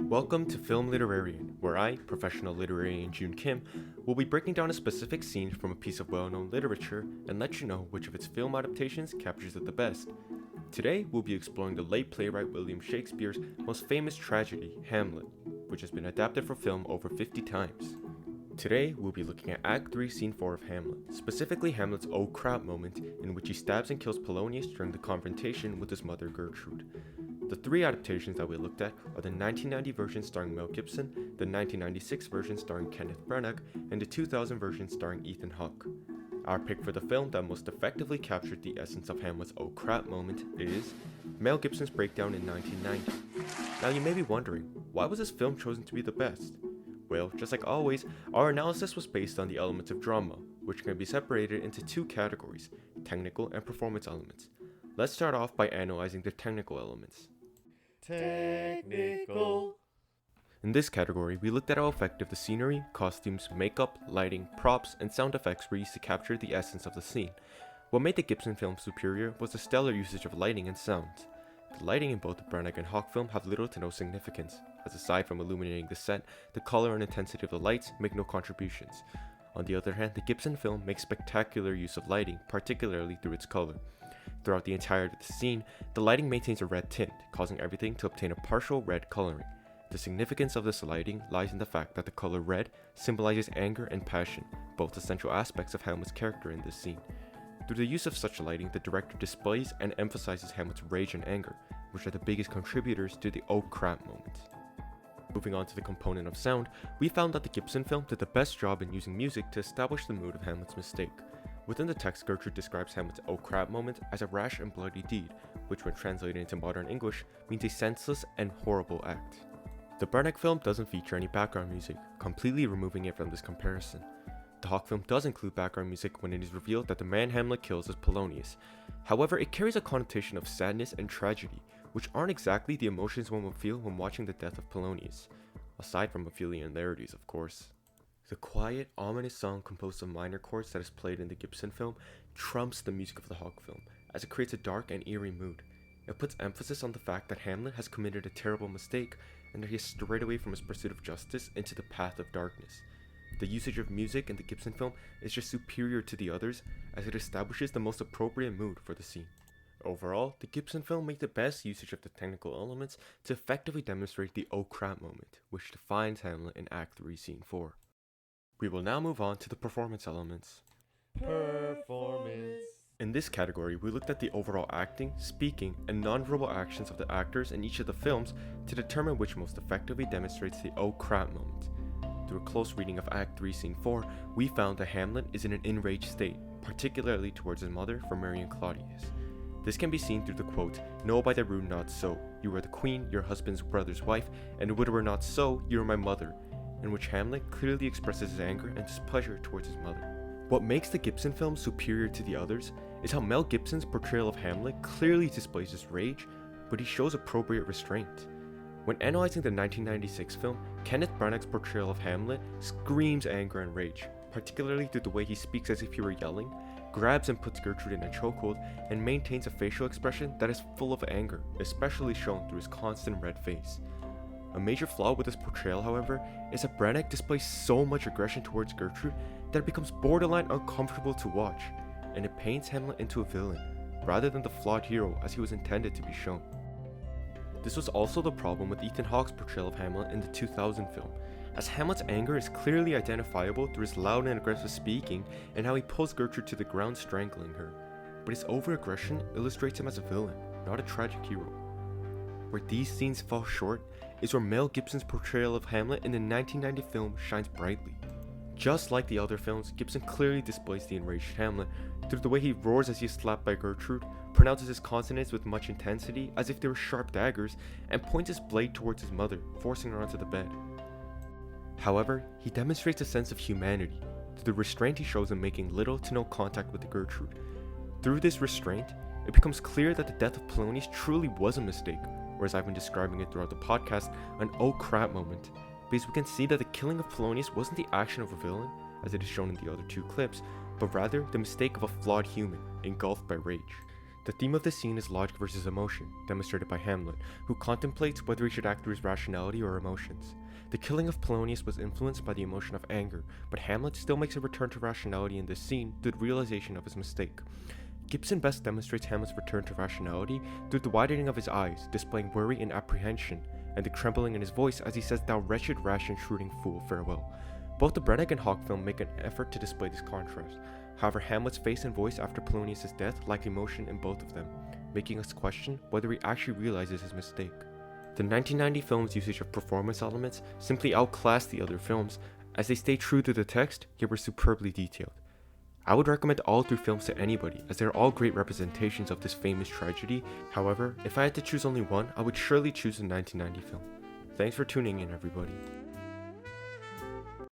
Welcome to Film Literarian, where I, professional literarian Joon Kim, will be breaking down a specific scene from a piece of well-known literature and let you know which of its film adaptations captures it the best. Today, we'll be exploring the late playwright William Shakespeare's most famous tragedy, Hamlet, which has been adapted for film over 50 times. Today, we'll be looking at Act 3, Scene 4 of Hamlet, specifically Hamlet's "oh crap" moment in which he stabs and kills Polonius during the confrontation with his mother Gertrude. The three adaptations that we looked at are the 1990 version starring Mel Gibson, the 1996 version starring Kenneth Branagh, and the 2000 version starring Ethan Hawke. Our pick for the film that most effectively captured the essence of Hamlet's "oh crap" moment is Mel Gibson's breakdown in 1990. Now you may be wondering, why was this film chosen to be the best? Well, just like always, our analysis was based on the elements of drama, which can be separated into two categories, technical and performance elements. Let's start off by analyzing the technical elements. Technical. In this category, we looked at how effective the scenery, costumes, makeup, lighting, props, and sound effects were used to capture the essence of the scene. What made the Gibson film superior was the stellar usage of lighting and sound. The lighting in both the Branagh and Hawke film have little to no significance, as aside from illuminating the set, the color and intensity of the lights make no contributions. On the other hand, the Gibson film makes spectacular use of lighting, particularly through its color. Throughout the entirety of the scene, the lighting maintains a red tint, causing everything to obtain a partial red coloring. The significance of this lighting lies in the fact that the color red symbolizes anger and passion, both essential aspects of Hamlet's character in this scene. Through the use of such lighting, the director displays and emphasizes Hamlet's rage and anger, which are the biggest contributors to the "oh crap" moment. Moving on to the component of sound, we found that the Gibson film did the best job in using music to establish the mood of Hamlet's mistake. Within the text, Gertrude describes Hamlet's "oh crap" moment as a rash and bloody deed, which when translated into modern English means a senseless and horrible act. The Branagh film doesn't feature any background music, completely removing it from this comparison. The Hawke film does include background music when it is revealed that the man Hamlet kills is Polonius. However, it carries a connotation of sadness and tragedy, which aren't exactly the emotions one would feel when watching the death of Polonius, aside from Ophelian hilarities, of course. The quiet, ominous song composed of minor chords that is played in the Gibson film trumps the music of the Hawke film, as it creates a dark and eerie mood. It puts emphasis on the fact that Hamlet has committed a terrible mistake and that he has strayed away from his pursuit of justice into the path of darkness. The usage of music in the Gibson film is just superior to the others, as it establishes the most appropriate mood for the scene. Overall, the Gibson film made the best usage of the technical elements to effectively demonstrate the "oh crap" moment, which defines Hamlet in Act 3, Scene 4. We will now move on to the performance elements. Performance. In this category, we looked at the overall acting, speaking, and nonverbal actions of the actors in each of the films to determine which most effectively demonstrates the "oh crap" moment. Through a close reading of Act 3, Scene 4, we found that Hamlet is in an enraged state, particularly towards his mother for marrying Claudius. This can be seen through the quote, "No, by the rune not so, you are the queen, your husband's brother's wife, and would it were not so, you are my mother," in which Hamlet clearly expresses his anger and displeasure towards his mother. What makes the Gibson film superior to the others is how Mel Gibson's portrayal of Hamlet clearly displays his rage, but he shows appropriate restraint. When analyzing the 1996 film, Kenneth Branagh's portrayal of Hamlet screams anger and rage, particularly through the way he speaks as if he were yelling, grabs and puts Gertrude in a chokehold, and maintains a facial expression that is full of anger, especially shown through his constant red face. A major flaw with this portrayal, however, is that Branagh displays so much aggression towards Gertrude that it becomes borderline uncomfortable to watch, and it paints Hamlet into a villain, rather than the flawed hero as he was intended to be shown. This was also the problem with Ethan Hawke's portrayal of Hamlet in the 2000 film, as Hamlet's anger is clearly identifiable through his loud and aggressive speaking and how he pulls Gertrude to the ground strangling her, but his over-aggression illustrates him as a villain, not a tragic hero. Where these scenes fall short is where Mel Gibson's portrayal of Hamlet in the 1990 film shines brightly. Just like the other films, Gibson clearly displays the enraged Hamlet through the way he roars as he is slapped by Gertrude, pronounces his consonants with much intensity as if they were sharp daggers, and points his blade towards his mother, forcing her onto the bed. However, he demonstrates a sense of humanity through the restraint he shows in making little to no contact with Gertrude. Through this restraint, it becomes clear that the death of Polonius truly was a mistake, or as I've been describing it throughout the podcast, an "oh crap" moment, because we can see that the killing of Polonius wasn't the action of a villain, as it is shown in the other two clips, but rather the mistake of a flawed human, engulfed by rage. The theme of the scene is logic versus emotion, demonstrated by Hamlet, who contemplates whether he should act through his rationality or emotions. The killing of Polonius was influenced by the emotion of anger, but Hamlet still makes a return to rationality in this scene through the realization of his mistake. Gibson best demonstrates Hamlet's return to rationality through the widening of his eyes, displaying worry and apprehension, and the trembling in his voice as he says, "Thou wretched, rash, intruding fool, farewell." Both the Branagh and Hawke film make an effort to display this contrast. However, Hamlet's face and voice after Polonius' death lack emotion in both of them, making us question whether he actually realizes his mistake. The 1990 film's usage of performance elements simply outclassed the other films, as they stay true to the text, yet were superbly detailed. I would recommend all three films to anybody, as they are all great representations of this famous tragedy. However, if I had to choose only one, I would surely choose the 1990 film. Thanks for tuning in, everybody.